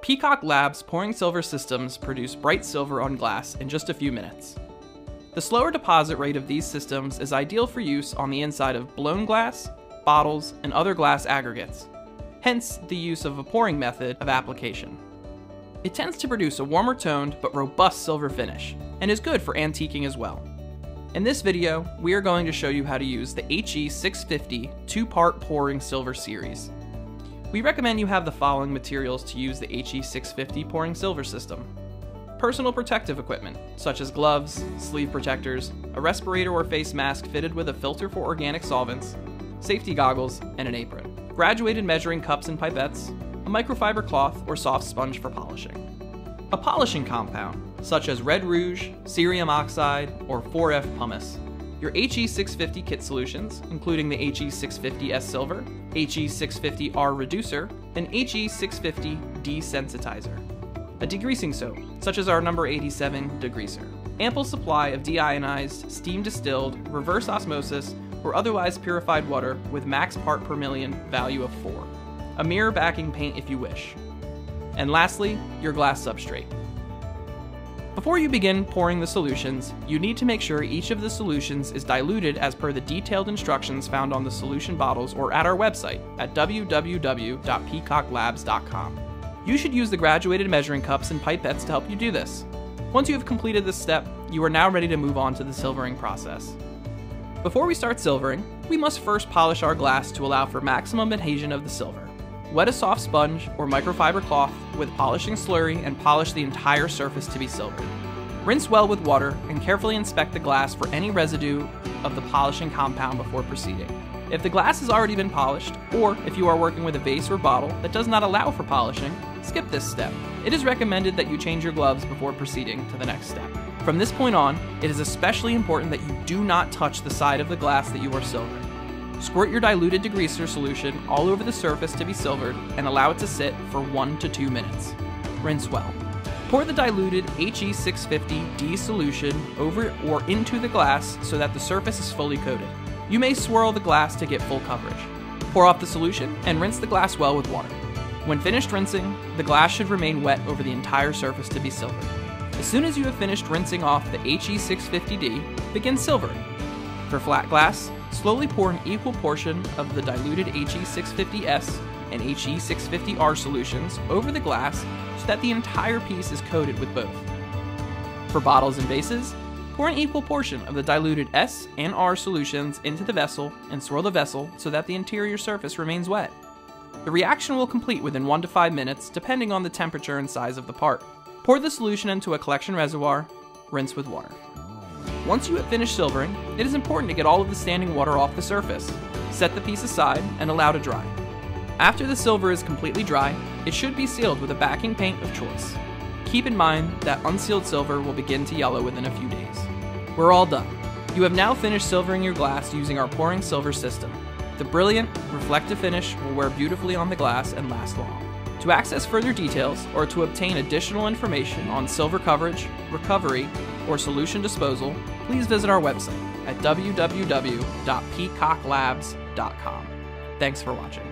Peacock Labs pouring silver systems produce bright silver on glass in just a few minutes. The slower deposit rate of these systems is ideal for use on the inside of blown glass, bottles, and other glass aggregates, hence the use of a pouring method of application. It tends to produce a warmer toned but robust silver finish, and is good for antiquing as well. In this video, we are going to show you how to use the HE650 two-part pouring silver series. We recommend you have the following materials to use the HE650 pouring silver system. Personal protective equipment, such as gloves, sleeve protectors, a respirator or face mask fitted with a filter for organic solvents, safety goggles, and an apron. Graduated measuring cups and pipettes, a microfiber cloth or soft sponge for polishing. A polishing compound, such as red rouge, cerium oxide, or 4F pumice. Your HE650 kit solutions, including the HE650S Silver, HE650R Reducer, and HE650 Desensitizer. A degreasing soap, such as our number 87 degreaser. Ample supply of deionized, steam-distilled, reverse osmosis, or otherwise purified water with max part per million value of 4. A mirror backing paint if you wish. And lastly, your glass substrate. Before you begin pouring the solutions, you need to make sure each of the solutions is diluted as per the detailed instructions found on the solution bottles or at our website at www.peacocklabs.com. You should use the graduated measuring cups and pipettes to help you do this. Once you have completed this step, you are now ready to move on to the silvering process. Before we start silvering, we must first polish our glass to allow for maximum adhesion of the silver. Wet a soft sponge or microfiber cloth with polishing slurry and polish the entire surface to be silvered. Rinse well with water and carefully inspect the glass for any residue of the polishing compound before proceeding. If the glass has already been polished, or if you are working with a vase or bottle that does not allow for polishing, skip this step. It is recommended that you change your gloves before proceeding to the next step. From this point on, it is especially important that you do not touch the side of the glass that you are silvering. Squirt your diluted degreaser solution all over the surface to be silvered and allow it to sit for 1 to 2 minutes. Rinse well. Pour the diluted HE650D solution over or into the glass so that the surface is fully coated. You may swirl the glass to get full coverage. Pour off the solution and rinse the glass well with water. When finished rinsing, the glass should remain wet over the entire surface to be silvered. As soon as you have finished rinsing off the HE650D, begin silvering. For flat glass, slowly pour an equal portion of the diluted HE650S and HE650R solutions over the glass so that the entire piece is coated with both. For bottles and vases, pour an equal portion of the diluted S and R solutions into the vessel and swirl the vessel so that the interior surface remains wet. The reaction will complete within 1 to 5 minutes depending on the temperature and size of the part. Pour the solution into a collection reservoir, rinse with water. Once you have finished silvering, it is important to get all of the standing water off the surface. Set the piece aside and allow to dry. After the silver is completely dry, it should be sealed with a backing paint of choice. Keep in mind that unsealed silver will begin to yellow within a few days. We're all done. You have now finished silvering your glass using our pouring silver system. The brilliant, reflective finish will wear beautifully on the glass and last long. To access further details or to obtain additional information on silver coverage, recovery, or solution disposal, please visit our website at www.peacocklabs.com. Thanks for watching.